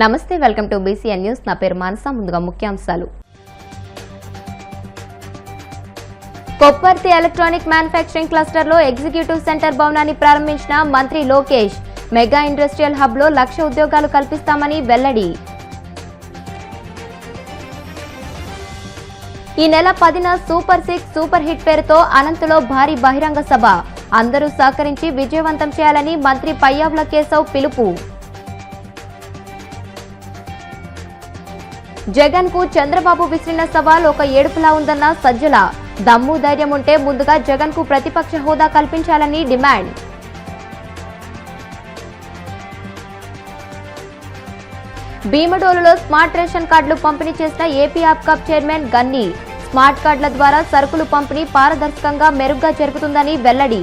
నమస్తే, welcome to BCN news. నా పేరు మానస. ముందుగా ముఖ్యాంశాలు. కొప్పర్తి ఎలక్ట్రానిక్ మ్యానుఫ్యాక్చరింగ్ క్లస్టర్ లో ఎగ్జిక్యూటివ్ సెంటర్ భవనాన్ని ప్రారంభించిన మంత్రి లోకేష్. మెగా ఇండస్ట్రియల్ హబ్ లో 1,00,000 ఉద్యోగాలు కల్పిస్తామని వెల్లడి. ఈ నెల 10న సూపర్ 6 సూపర్ హిట్ పేరుతో అనంతలో భారీ బహిరంగ సభ. అందరూ సహకరించి విజయవంతం చేయాలని మంత్రి పయ్యావుల కేశవ్ పిలుపు. జగన్ కు చంద్రబాబు విసిరిన సవాల్ ఒక ఏడుపులా ఉందన్న సజ్జల. దమ్ము ధైర్యం ఉంటే ముందుగా జగన్ కు ప్రతిపక్ష హోదా కల్పించాలని డిమాండ్. భీమడోలులో స్మార్ట్ రేషన్ కార్డులు పంపిణీ చేసిన ఏపీ ఆప్కాబ్ చైర్మన్ గన్ని. స్మార్ట్ కార్డుల ద్వారా సరుకులు పంపిణీ పారదర్శకంగా మెరుగ్గా జరుగుతుందని వెల్లడి.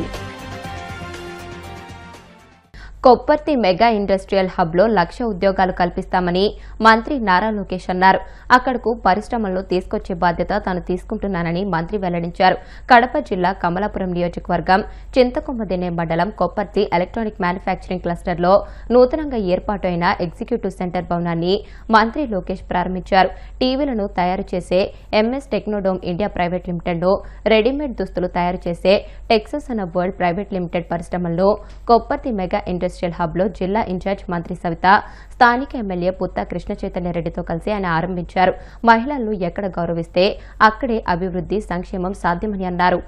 కొప్పర్తి మెగా ఇండస్ట్రియల్ హబ్ లో 1,00,000 ఉద్యోగాలు కల్పిస్తామని మంత్రి నారా లోకేష్ అన్నారు. అక్కడకు పరిశ్రమలను తీసుకొచ్చే బాధ్యత తాను తీసుకుంటున్నానని మంత్రి వెల్లడించారు. కడప జిల్లా కమలాపురం నియోజకవర్గం చింతకొమ్మదిన్నె మండలం కొప్పర్తి ఎలక్ట్రానిక్ మ్యానుఫ్యాక్చరింగ్ క్లస్టర్ లో నూతనంగా ఏర్పాటైన ఎగ్జిక్యూటివ్ సెంటర్ భవనాన్ని మంత్రి లోకేష్ ప్రారంభించారు. టీవీలను తయారు చేసే ఎంఎస్ టెక్నోడోమ్ ఇండియా ప్రైవేట్ లిమిటెడ్ లో రెడీమేడ్ దుస్తులు తయారు చేసే టెక్సస్ అన్న వరల్డ్ ప్రైవేట్ లిమిటెడ్ పరిశ్రమల్లో కొప్పర్తి మెగా ఇండస్ట్రియల్ హబ్ లో జిల్లా ఇన్ఛార్జ్ మంత్రి సవిత, స్థానిక ఎమ్మెల్యే పుత్త కృష్ణ చైతన్య రెడ్డితో కలిసి ఆయన ఆరంభించారు. మహిళలను ఎక్కడ గౌరవిస్తే అక్కడే అభివృద్ధి, సంక్షేమం సాధ్యమని అన్నారు.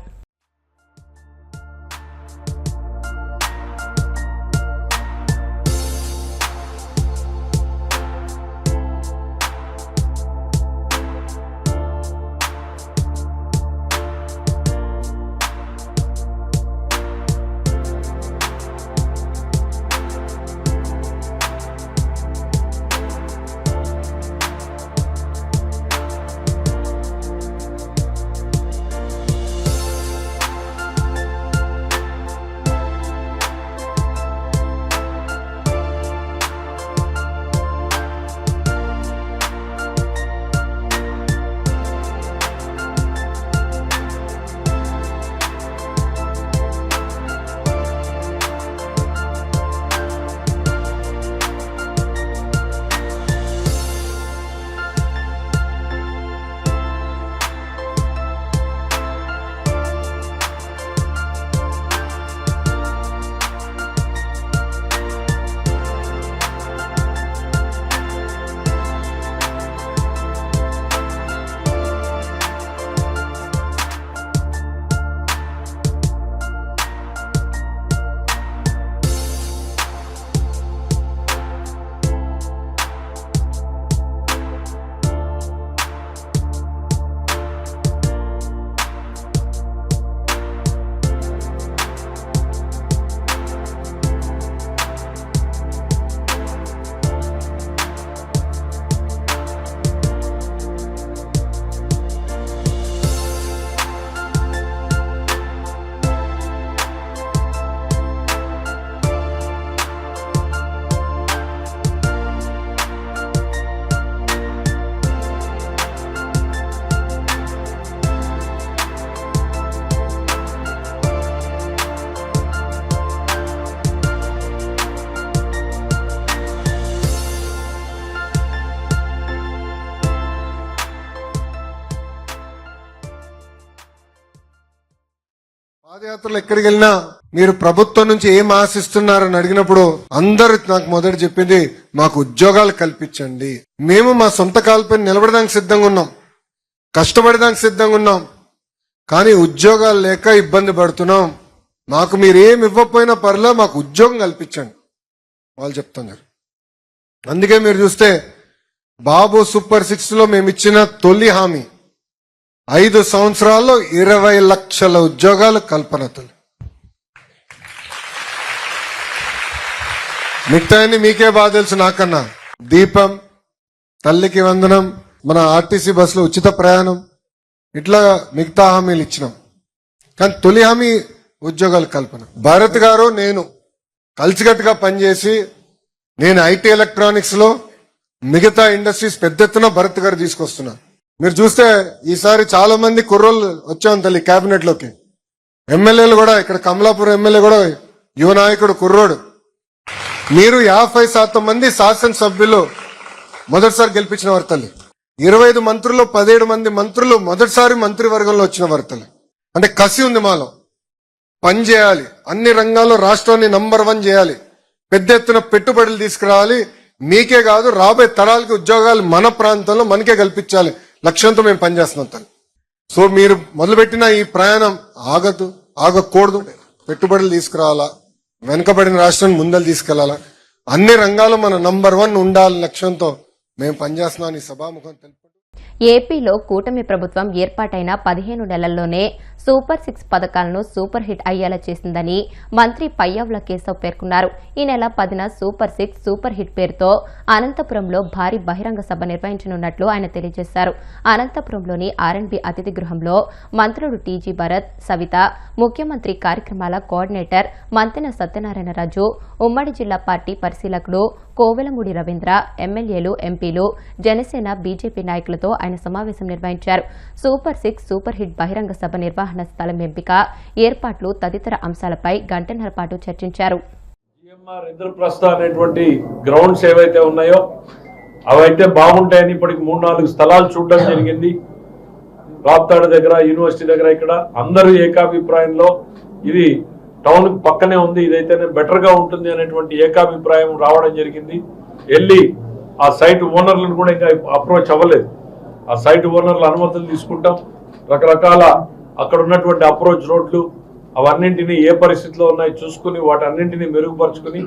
పాదయాత్రలు ఎక్కడికి వెళ్ళినా మీరు ప్రభుత్వం నుంచి ఏం ఆశిస్తున్నారని అడిగినప్పుడు అందరూ నాకు మొదట చెప్పింది, మాకు ఉద్యోగాలు కల్పించండి. మేము మా సొంత కాళ్ళపై నిలబడడానికి సిద్ధంగా ఉన్నాం, కష్టపడడానికి సిద్ధంగా ఉన్నాం, కానీ ఉద్యోగాలు లేక ఇబ్బంది పడుతున్నాం. మాకు మీరు ఏమి ఇవ్వకపోయినా పర్లే, మాకు ఉద్యోగం కల్పించండి వాళ్ళు చెప్తున్నారు. అందుకే మీరు చూస్తే బాబు సూపర్ 6 లో మేము ఇచ్చిన తొలి హామీ 5 సంవత్సరాల్లో 20 లక్షల ఉద్యోగాలు కల్పనతలు. మిగతాయన్ని మీకే బాగా తెలుసు నాకన్నా. దీపం, తల్లికి వందనం, మన ఆర్టీసీ బస్సులో ఉచిత ప్రయాణం, ఇట్లా మిగతా హామీలు ఇచ్చినాం. కానీ తొలి హామీ ఉద్యోగాల కల్పన. భారత్ గారు నేను కలిసికట్టుగా పనిచేసి, నేను ఐటీ ఎలక్ట్రానిక్స్ లో మిగతా ఇండస్ట్రీస్ పెద్ద ఎత్తున భరత్ గారు తీసుకొస్తున్నా. మీరు చూస్తే ఈసారి చాలా మంది కుర్రోళ్ళు వచ్చాం తల్లి కేబినెట్ లోకి. ఎమ్మెల్యేలు కూడా, ఇక్కడ కమలాపురం ఎమ్మెల్యే కూడా యువ నాయకుడు కుర్రోడు. మీరు 50% మంది శాసనసభ్యులు మొదటిసారి గెలిపించిన వారి తల్లి. 25 మంత్రుల్లో 17 మంది మంత్రులు మొదటిసారి మంత్రివర్గంలో వచ్చిన వారి తల్లి. అంటే కసి ఉంది మాలో, పని చేయాలి, అన్ని రంగాల్లో రాష్ట్రాన్ని నంబర్ 1 చేయాలి, పెద్ద ఎత్తున పెట్టుబడులు తీసుకురావాలి, మీకే కాదు రాబోయే తరాలకి ఉద్యోగాలు మన ప్రాంతంలో మనకే కల్పించాలి లక్ష్యంతో మేము పనిచేస్తున్నాం తల్లి. సో మీరు మొదలుపెట్టిన ఈ ప్రయాణం ఆగకూడదు. పెట్టుబడులు తీసుకురావాలా, వెనుకబడిన రాష్ట్రాన్ని ముందలు తీసుకెళ్లాలా, అన్ని రంగాల్లో మన నంబర్ 1 ఉండాలి లక్ష్యంతో మేము పనిచేస్తున్నాం ఈ సభాముఖం తెలుపు. ఏపీలో కూటమి ప్రభుత్వం ఏర్పాటైన 15 నెలల్లోనే సూపర్ 6 పథకాలను సూపర్ హిట్ అయ్యేలా చేసిందని మంత్రి పయ్యావుల కేశవ్ పేర్కొన్నారు. ఈ నెల 10న సూపర్ 6 సూపర్ హిట్ పేరుతో అనంతపురంలో భారీ బహిరంగ సభ నిర్వహించనున్నట్లు ఆయన తెలియజేశారు. అనంతపురంలోని ఆర్ఎండ్బి అతిథి గృహంలో మంత్రులు టీజీ భరత్, సవిత, ముఖ్యమంత్రి కార్యక్రమాల కోఆర్డినేటర్ మంతెన సత్యనారాయణరాజు, ఉమ్మడి జిల్లా పార్టీ పరిశీలకులు కోవెలమూడి రవీంద్ర, ఎమ్మెల్యేలు, ఎంపీలు, జనసేన, బీజేపీ నాయకులతో ఆయన సమావేశం నిర్వహించారు. సూపర్ 6 సూపర్ హిట్ బహిరంగ సభ నిర్వహణ స్థలం ఎంపిక, ఏర్పాట్లు తదితర అంశాలపై గంటన్నర పాటు చర్చించారు. ఇంద్రప్రస్థ అనేటువంటి గ్రౌండ్స్ ఏవైతే ఉన్నాయో అవైతే బాగుంటాయని ఇప్పటికి 3-4 స్థలాలు చూడడం జరిగింది. రాప్తాడు దగ్గర, యూనివర్సిటీ దగ్గర, ఇక్కడ అందరూ ఏకాభిప్రాయంలో ఇది టౌన్ పక్కనే ఉంది, ఇదైతేనే బెటర్ గా ఉంటుంది అనేటువంటి ఏకాభిప్రాయం రావడం జరిగింది. వెళ్ళి ఆ సైట్ ఓనర్లను కూడా ఇంకా అప్రోచ్ అవ్వలేదు. ఆ సైట్ ఓనర్ల అనుమతులు తీసుకుంటాం. రకరకాల అక్కడ ఉన్నటువంటి అప్రోచ్ రోడ్లు అవన్నింటినీ ఏ పరిస్థితిలో ఉన్నాయి చూసుకుని వాటన్నింటినీ మెరుగుపరుచుకుని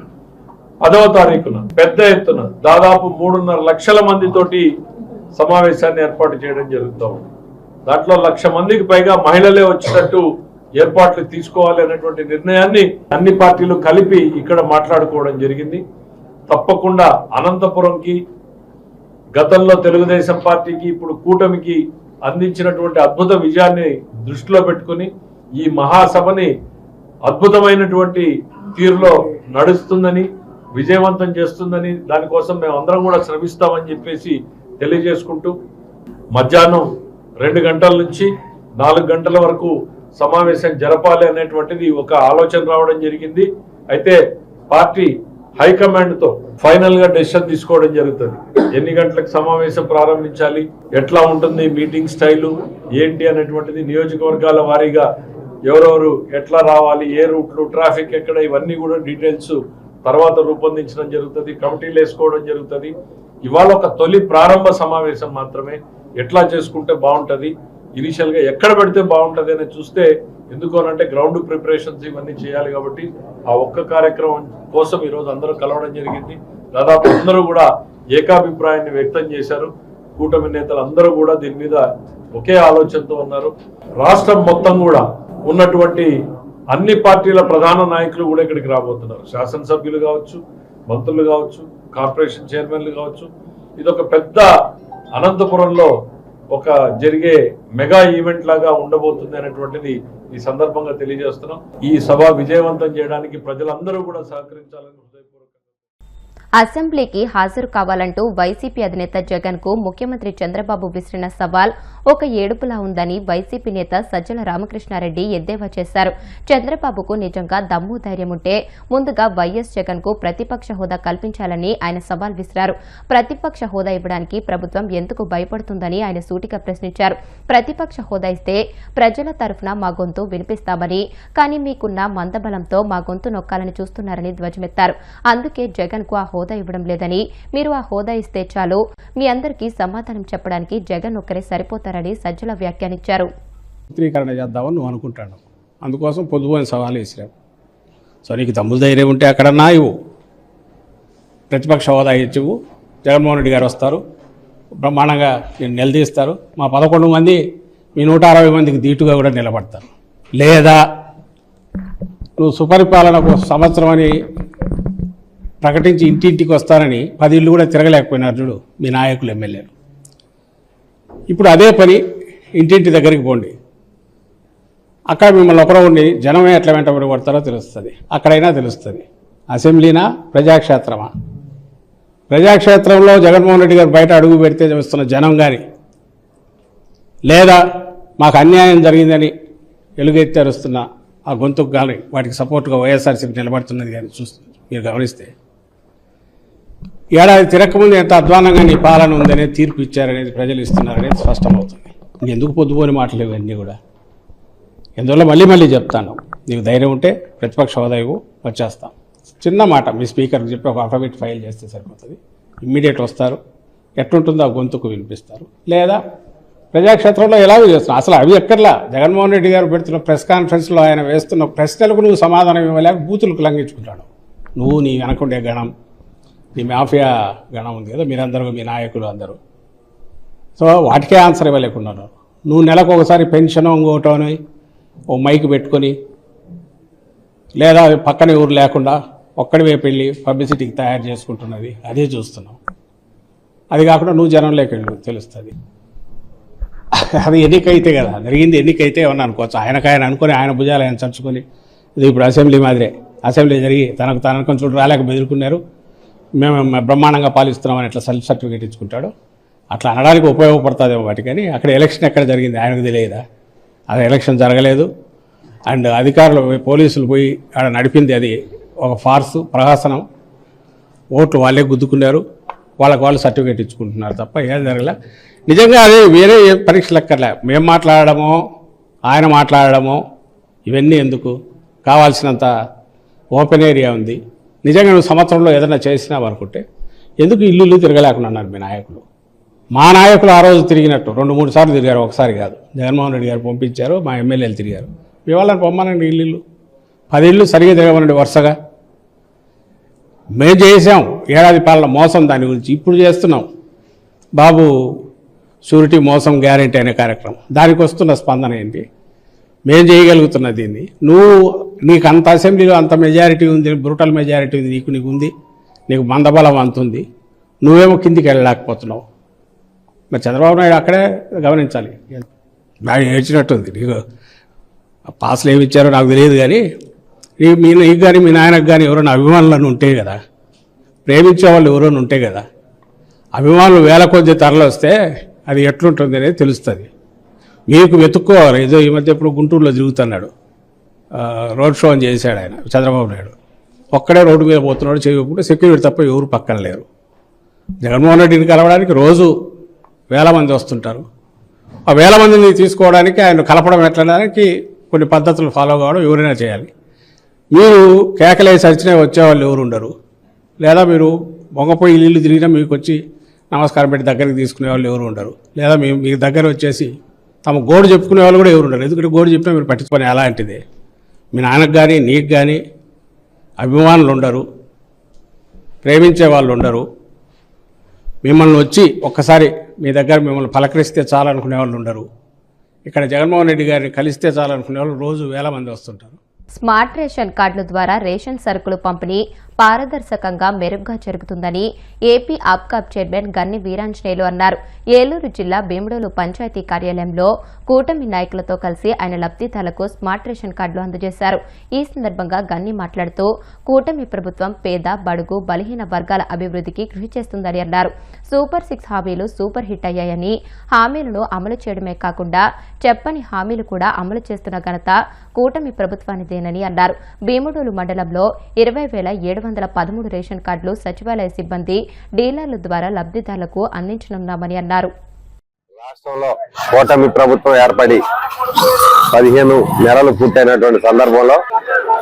10వ తారీఖున పెద్ద ఎత్తున దాదాపు 3.5 లక్షల మందితోటి సమావేశాన్ని ఏర్పాటు చేయడం జరుగుతూ ఉంది. దాంట్లో 1,00,000 మందికి పైగా మహిళలే వచ్చేటట్టు ఏర్పాట్లు తీసుకోవాలి అనేటువంటి నిర్ణయాన్ని అన్ని పార్టీలు కలిపి ఇక్కడ మాట్లాడుకోవడం జరిగింది. తప్పకుండా అనంతపురంకి గతంలో తెలుగుదేశం పార్టీకి ఇప్పుడు కూటమికి అందించినటువంటి అద్భుత విజయాన్ని దృష్టిలో పెట్టుకుని ఈ మహాసభని అద్భుతమైనటువంటి తీరులో నడుస్తుందని, విజయవంతం చేస్తుందని, దానికోసం మేము అందరం కూడా శ్రమిస్తామని చెప్పేసి తెలియజేసుకుంటూ మధ్యాహ్నం 2 గంటల నుంచి 4 గంటల వరకు సమావేశం జరపాలి అనేటువంటిది ఒక ఆలోచన రావడం జరిగింది. అయితే పార్టీ హైకమాండ్ తో ఫైనల్ గా డెసిషన్ తీసుకోవడం జరుగుతుంది. ఎన్ని గంటలకు సమావేశం ప్రారంభించాలి, ఎట్లా ఉంటుంది మీటింగ్ స్టైలు ఏంటి అనేటువంటిది నియోజకవర్గాల వారీగా ఎవరెవరు ఎట్లా రావాలి, ఏ రూట్లు, ట్రాఫిక్ ఎక్కడ, ఇవన్నీ కూడా డీటెయిల్స్ తర్వాత రూపొందించడం జరుగుతుంది. కమిటీలు వేసుకోవడం జరుగుతుంది. ఇవాళ ఒక తొలి ప్రారంభ సమావేశం మాత్రమే. ఎట్లా చేసుకుంటే బాగుంటుంది, ఇనిషియల్ గా ఎక్కడ పెడితే బాగుంటుంది అని చూస్తే, ఎందుకు అనంటే గ్రౌండ్ ప్రిపరేషన్స్ ఇవన్నీ చేయాలి కాబట్టి ఆ ఒక్క కార్యక్రమం కోసం ఈరోజు అందరూ కలవడం జరిగింది. దాదాపు అందరూ కూడా ఏకాభిప్రాయాన్ని వ్యక్తం చేశారు. కూటమి నేతలు అందరూ కూడా దీని మీద ఒకే ఆలోచనతో ఉన్నారు. రాష్ట్రం మొత్తం కూడా ఉన్నటువంటి అన్ని పార్టీల ప్రధాన నాయకులు కూడా ఇక్కడికి రాబోతున్నారు. శాసనసభ్యులు కావచ్చు, మంత్రులు కావచ్చు, కార్పొరేషన్ చైర్మన్లు కావచ్చు. ఇదొక పెద్ద అనంతపురంలో ఒక జరిగే మెగా ఈవెంట్ లాగా ఉండబోతుంది అనేటువంటిది ఈ సందర్భంగా తెలియజేస్తున్నాం. ఈ సభ విజయవంతం చేయడానికి ప్రజలందరూ కూడా సహకరించాలని హృదయపూర్వకంగా. అసెంబ్లీకి హాజరు కావాలంటూ వైసీపీ అధినేత జగన్ కు ముఖ్యమంత్రి చంద్రబాబు విసిరిన సవాల్ ఒక ఏడుపులా ఉందని వైసీపీ నేత సజ్జల రామకృష్ణారెడ్డి ఎద్దేవా చేశారు. చంద్రబాబుకు నిజంగా దమ్ము ధైర్యం ఉంటే ముందుగా వైఎస్ జగన్ కు ప్రతిపక్ష హోదా కల్పించాలని ఆయన సవాల్ విసిరారు. ప్రతిపక్ష హోదా ఇవ్వడానికి ప్రభుత్వం ఎందుకు భయపడుతుందని ఆయన సూటిగా ప్రశ్నించారు. ప్రతిపక్ష హోదా ఇస్తే ప్రజల తరఫున మా గొంతు వినిపిస్తామని, కానీ మీకున్న మందబలంతో మా గొంతు నొక్కాలని చూస్తున్నారని ధ్వజమెత్తారు. అందుకే జగన్ కు ఆ హోదా ఇవ్వడం లేదని, మీరు ఆ హోదా ఇస్తే చాలు, మీ అందరికీ సమాధానం చెప్పడానికి జగన్ ఒక్కరే సరిపోతారని సజ్జల వ్యాఖ్యానించారు. చిత్రీకరణ చేద్దామని నువ్వు అనుకుంటాను, అందుకోసం పొద్దుపోయిన సవాలు వేసినావు. సో నీకు దమ్ముల ధైర్యం ఉంటే అక్కడన్నా ఇవ్వు, ప్రతిపక్ష హోదా ఇచ్చివు. జగన్మోహన్ రెడ్డి గారు వస్తారు, బ్రహ్మాండంగా నిలదీస్తారు. మా 11 మంది మీ 160 మందికి దీటుగా కూడా నిలబడతారు. లేదా నువ్వు సుపరిపాలనకు సంవత్సరం అని ప్రకటించి ఇంటింటికి వస్తారని 10 ఇళ్ళు కూడా తిరగలేకపోయినారు చూడు మీ నాయకులు, ఎమ్మెల్యేలు. ఇప్పుడు అదే పని, ఇంటింటి దగ్గరికి పోండి. అక్కడ మిమ్మల్ని ఒకరు ఉండి జనమే ఎట్లా వెంటబడి కొడతారో తెలుస్తుంది. అక్కడైనా తెలుస్తుంది. అసెంబ్లీనా, ప్రజాక్షేత్రమా? ప్రజాక్షేత్రంలో జగన్మోహన్ రెడ్డి గారు బయట అడుగు పెడితే చూస్తున్న జనం కానీ, లేదా మాకు అన్యాయం జరిగిందని ఎలుగెత్తి అరుస్తున్న ఆ గొంతుకు కానీ వాటికి సపోర్ట్గా వైఎస్ఆర్సీపీ నిలబడుతున్నది కానీ చూస్తుంది మీరు గమనిస్తే, ఏడాది తిరగకముందు ఎంత అధ్వానంగా నీ పాలన ఉందనేది తీర్పు ఇచ్చారనేది ప్రజలు ఇస్తున్నారనేది స్పష్టమవుతుంది. ఇంకెందుకు పొద్దుపోని మాటలు ఇవన్నీ కూడా. ఎందువల్ల మళ్ళీ చెప్తాను, నీకు ధైర్యం ఉంటే ప్రతిపక్ష హోదా ఇవ్వు, వచ్చేస్తాం. చిన్న మాట మీ స్పీకర్కి చెప్పి ఒక అఫిడవిట్ ఫైల్ చేస్తే సరిపోతుంది. ఇమ్మీడియట్ వస్తారు, ఎట్లుంటుందో ఆ గొంతుకు వినిపిస్తారు. లేదా ప్రజాక్షేత్రంలో ఎలాగో చేస్తున్నావు. అసలు అవి ఎక్కర్లా. జగన్మోహన్ రెడ్డి గారు పెడుతున్న ప్రెస్ కాన్ఫరెన్స్లో ఆయన వేస్తున్న ప్రశ్నలకు నువ్వు సమాధానం ఇవ్వలేక బూతులకు లంఘించుకుంటాడు. నువ్వు, నీ వెనకుండే గణం, నీ మాఫియా గణం ఉంది కదా, మీరందరూ, మీ నాయకులు అందరూ. సో వాటికే ఆన్సర్ ఇవ్వలేకున్నాను. నువ్వు నెలకు ఒకసారి పెన్షన్ ఇంకోటోని ఓ మైక్ పెట్టుకొని, లేదా పక్కన ఊరు లేకుండా ఒక్కడివే పెళ్ళి పబ్లిసిటీకి తయారు చేసుకుంటున్నది అదే చూస్తున్నావు. అది కాకుండా నువ్వు జనంలోకి వెళ్ళు, తెలుస్తుంది. అది ఎన్నికైతే కదా జరిగింది. ఎన్నికైతే ఏమన్నా అనుకోవచ్చు. ఆయన అనుకొని ఆయన భుజాలు ఆయన చర్చుకొని, ఇది ఇప్పుడు అసెంబ్లీ మాదిరే. అసెంబ్లీ జరిగి తనకు చూడు రాలేక బెదురుకున్నారు, మేము బ్రహ్మాండంగా పాలిస్తున్నామని ఇట్లా సెల్ఫ్ సర్టిఫికేట్ ఇచ్చుకుంటాడు. అట్లా అనడానికి ఉపయోగపడుతుందేమో వాటి. కానీ అక్కడ ఎలక్షన్ ఎక్కడ జరిగింది ఆయనకు తెలియదా? అది ఎలక్షన్ జరగలేదు. అండ్ అధికారులు పోలీసులు పోయి ఆడ నడిపింది అది ఒక ఫార్సు, ప్రహసనం. ఓట్లు వాళ్ళే గుద్దుకున్నారు, వాళ్ళకు వాళ్ళు సర్టిఫికేట్ ఇచ్చుకుంటున్నారు తప్ప ఏం జరగలే. నిజంగా అదే వేరే పరీక్షలు ఎక్కర్లే. మేము మాట్లాడడమో ఆయన మాట్లాడడమో ఇవన్నీ ఎందుకు? కావాల్సినంత ఓపెన్ ఏరియా ఉంది. నిజంగా నువ్వు సంవత్సరంలో ఏదైనా చేసినావు అనుకుంటే ఎందుకు ఇల్లు తిరగలేకుండా అన్నారు మీ నాయకులు. మా నాయకులు ఆ రోజు తిరిగినట్టు 2-3 సార్లు తిరిగారు, ఒకసారి కాదు. జగన్మోహన్ రెడ్డి గారు పంపించారు, మా ఎమ్మెల్యేలు తిరిగారు. మీ వాళ్ళని పొమ్మనండి, ఇల్లు 10 ఇళ్ళు సరిగా తిరగమనండి వరుసగా. మేము చేసాం ఏడాది పాలన మోసం, దాని గురించి ఇప్పుడు చేస్తున్నాం. బాబు షూరిటీ మోసం గ్యారెంటీ అనే కార్యక్రమం, దానికి వస్తున్న స్పందన ఏంటి? మేము చేయగలుగుతున్న దీన్ని. నీకు అంత అసెంబ్లీలో అంత మెజారిటీ ఉంది, బ్రూటల్ మెజారిటీ ఉంది, నీకు ఉంది, నీకు మందబలం అంతుంది. నువ్వేమో కిందికి వెళ్ళలేకపోతున్నావు. మరి చంద్రబాబు నాయుడు అక్కడే గమనించాలి. ఆయన ఏడ్చినట్టుంది. నీకు పాసులు ఏమి ఇచ్చారో నాకు తెలియదు, కానీ నీకు కానీ మీ నాయనకు కానీ ఎవరైనా అభిమానులను ఉంటే కదా, ప్రేమించే వాళ్ళు ఎవరైనా ఉంటే కదా, అభిమానులు వేల కొద్ది తరలి వస్తే అది ఎట్లుంటుంది అనేది తెలుస్తుంది. మీకు వెతుక్కోవాలి. ఏదో ఈ మధ్య ఇప్పుడు గుంటూరులో తిరుగుతున్నాడు, రోడ్ షో అని చేశాడు ఆయన చంద్రబాబు నాయుడు. ఒక్కడే రోడ్డు మీద పోతున్నాడు, చేయకుండా సెక్యూరిటీ తప్ప ఎవరు పక్కన లేరు. జగన్మోహన్ రెడ్డిని కలవడానికి రోజు వేల మంది వస్తుంటారు. ఆ వేల మందిని తీసుకోవడానికి ఆయన కలపడం ఎట్లడానికి కొన్ని పద్ధతులు ఫాలో కావడం ఎవరైనా చేయాలి. మీరు కేకలేసి అరిచినా వచ్చేవాళ్ళు ఎవరు ఉండరు. లేదా మీరు మొగపోయి ఇల్లు తిరిగినా మీకు వచ్చి నమస్కారం పెట్టి దగ్గరికి తీసుకునే వాళ్ళు ఎవరు ఉండరు. లేదా మీ దగ్గర వచ్చేసి తమ గోడు చెప్పుకునే వాళ్ళు కూడా ఎవరు ఉండరు. ఎందుకంటే గోడు చెప్పినా మీరు పట్టించుకొని అలాంటిదే. మీ నాన్నకు కానీ నీకు కానీ అభిమానులు ఉండరు, ప్రేమించే వాళ్ళు ఉండరు. మిమ్మల్ని వచ్చి ఒక్కసారి మీ దగ్గర మిమ్మల్ని పలకరిస్తే చాలనుకునే వాళ్ళు ఉండరు. ఇక్కడ జగన్మోహన్ రెడ్డి గారిని కలిస్తే చాలనుకునే వాళ్ళు రోజు వేల మంది వస్తుంటారు. స్మార్ట్ రేషన్ కార్డుల ద్వారా రేషన్ సరుకులు పంపిణీ పారదర్శకంగా మెరుగ్గా జరుగుతుందని ఏపీ ఆప్కాబ్ చైర్మన్ గన్ని వీరాంజనేయులు అన్నారు. ఏలూరు జిల్లా భీమడోలు పంచాయతీ కార్యాలయంలో కూటమి నాయకులతో కలిసి ఆయన లబ్దిదారులకు స్మార్ట్ రేషన్ కార్డులు అందజేశారు. ఈ సందర్భంగా గన్ని మాట్లాడుతూ కూటమి ప్రభుత్వం పేద, బడుగు, బలహీన వర్గాల అభివృద్ధికి కృషి చేస్తుందని అన్నారు. సూపర్ 6 హామీలు సూపర్ హిట్ అయ్యాయని, హామీలను అమలు చేయడమే కాకుండా చెప్పని హామీలు కూడా అమలు చేస్తున్న ఘనత కూటమి ప్రభుత్వానిదేనని అన్నారు. భీమడోలు మండలంలో 20,713 రేషన్ కార్డులు సచివాలయ సిబ్బంది, డీలర్ల ద్వారా లబ్దిదారులకు అందించనున్నామని అన్నారు. రాష్ట్రంలో కూటమి ప్రభుత్వం ఏర్పడి 15 నెలలు పూర్తయినటువంటి సందర్భంలో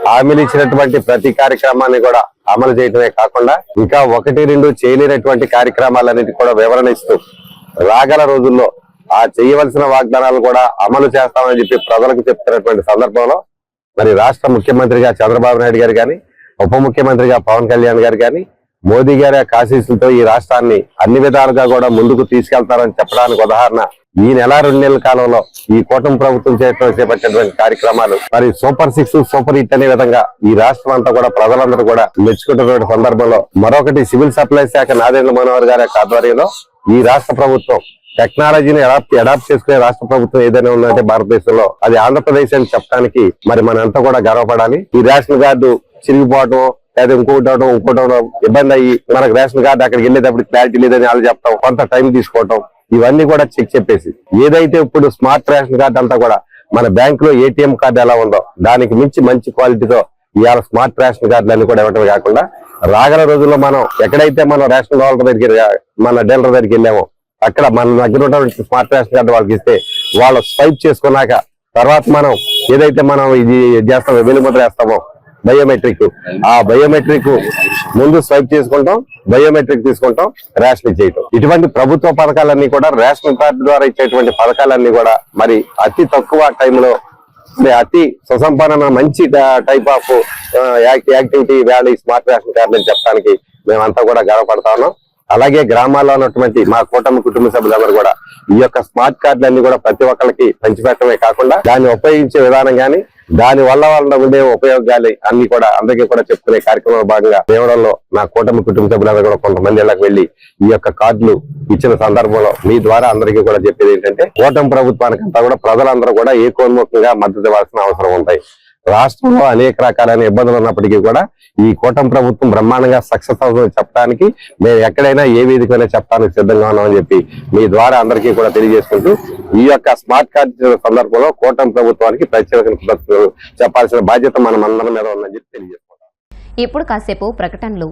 హామీలు ఇచ్చినటువంటి ప్రతి కార్యక్రమాన్ని కూడా అమలు చేయడమే కాకుండా ఇంకా 1-2 చేయలేనటువంటి కార్యక్రమాలన్నిటి కూడా వివరణ ఇస్తూ రాగల రోజుల్లో ఆ చేయవలసిన వాగ్దానాలు కూడా అమలు చేస్తామని చెప్పి ప్రజలకు చెప్తున్నటువంటి సందర్భంలో మరి రాష్ట్ర ముఖ్యమంత్రిగా చంద్రబాబు నాయుడు గారు కానీ, ఉప ముఖ్యమంత్రిగా పవన్ కళ్యాణ్ గారు కానీ మోదీ గారి ఆశీస్సులతో ఈ రాష్ట్రాన్ని అన్ని విధాలుగా కూడా ముందుకు తీసుకెళ్తారని చెప్పడానికి ఉదాహరణ ఈ నెల 2 నెలల కాలంలో ఈ కూటమి ప్రభుత్వం చేపట్టినటువంటి కార్యక్రమాలు మరి సూపర్ 6 సూపర్ హిట్ అనే విధంగా ఈ రాష్ట్రం అంతా కూడా ప్రజలందరూ కూడా మెచ్చుకున్నటువంటి సందర్భంలో మరొకటి సివిల్ సప్లైస్ శాఖ నాదెండ్ల మనోహర్ గారి ఆధ్వర్యంలో ఈ రాష్ట్ర ప్రభుత్వం టెక్నాలజీని అడాప్ట్ చేసుకునే రాష్ట్ర ప్రభుత్వం ఏదైనా ఉందంటే భారతదేశంలో అది ఆంధ్రప్రదేశ్ అని చెప్పడానికి మరి మనంతా కూడా గర్వపడాలి. ఈ రేషన్ కార్డు చిరిగిపోవడం లేదా ఇంకోటి ఇబ్బంది అయ్యి మనకు రేషన్ కార్డు అక్కడికి వెళ్ళేటప్పుడు క్లారిటీ లేదని వాళ్ళు చెప్తాం, కొంత టైం తీసుకోవటం, ఇవన్నీ కూడా చెప్పేసి ఏదైతే ఇప్పుడు స్మార్ట్ రేషన్ కార్డు అంతా కూడా మన బ్యాంక్ లో ఏటీఎం కార్డు ఎలా ఉందో దానికి మించి మంచి క్వాలిటీతో ఇవాళ స్మార్ట్ రేషన్ కార్డులన్నీ కూడా ఇవ్వటమే కాకుండా రాగల రోజుల్లో మనం ఎక్కడైతే మనం రేషన్ డీలర్ దగ్గర మన డీలర్ దగ్గరికి వెళ్ళామో అక్కడ మన దగ్గర ఉన్నటువంటి స్మార్ట్ రేషన్ కార్డు వాళ్ళకి ఇస్తే వాళ్ళు స్వైప్ చేసుకున్నాక తర్వాత మనం ఏదైతే మనం ఇది చేస్తామో వెలుముద్ర వేస్తామో బయోమెట్రిక్, ఆ బయోమెట్రిక్ ముందు స్వైప్ చేసుకుంటాం, బయోమెట్రిక్ తీసుకుంటాం, రేషన్ ఇచ్చేయటం. ఇటువంటి ప్రభుత్వ పథకాలన్నీ కూడా రేషన్ కార్డు ద్వారా ఇచ్చేటువంటి పథకాలన్నీ కూడా మరి అతి తక్కువ టైంలో అతి సుసంపన్నమైన మంచి type of activity valley smart ration card అని చెప్పడానికి మేమంతా కూడా గర్వపడతా ఉన్నాం. అలాగే గ్రామాల్లో ఉన్నటువంటి మా కూటమి కుటుంబ సభ్యులందరూ కూడా ఈ యొక్క స్మార్ట్ కార్డులన్నీ కూడా ప్రతి ఒక్కరికి పంచిపెట్టడమే కాకుండా దాన్ని ఉపయోగించే విధానం గానీ దాని వల్ల ఉండే ఉపయోగాలు అన్ని కూడా అందరికీ కూడా చెప్పుకునే కార్యక్రమంలో భాగంగా దేవడంలో నా కూటమి కుటుంబ సభ్యులందరూ కూడా కొంతమంది ఇళ్లకు వెళ్లి ఈ యొక్క కార్డులు ఇచ్చిన సందర్భంలో మీ ద్వారా అందరికీ కూడా చెప్పేది ఏంటంటే కూటమి ప్రభుత్వానికంతా కూడా ప్రజలందరూ కూడా ఏకోన్ముఖంగా మద్దతు ఇవ్వాల్సిన అవసరం ఉంటాయి. రాష్ట్రంలో అనేక రకాలైన ఇబ్బందులు ఉన్నప్పటికీ కూడా ఈ కూటమి ప్రభుత్వం బ్రహ్మాండంగా సక్సెస్ అవుతుందని చెప్పడానికి మేము ఎక్కడైనా ఏ వేదికైనా చెప్పడానికి సిద్ధంగా ఉన్నామని చెప్పి మీ ద్వారా అందరికీ కూడా తెలియజేసుకుంటూ ఈ యొక్క స్మార్ట్ కార్డు సందర్భంలో కూటమి ప్రభుత్వానికి ప్రత్యేక చెప్పాల్సిన బాధ్యత మన అందరి మీద ఉందని చెప్పి తెలియజేసుకుంటాం. ఇప్పుడు కాసేపు ప్రకటనలు.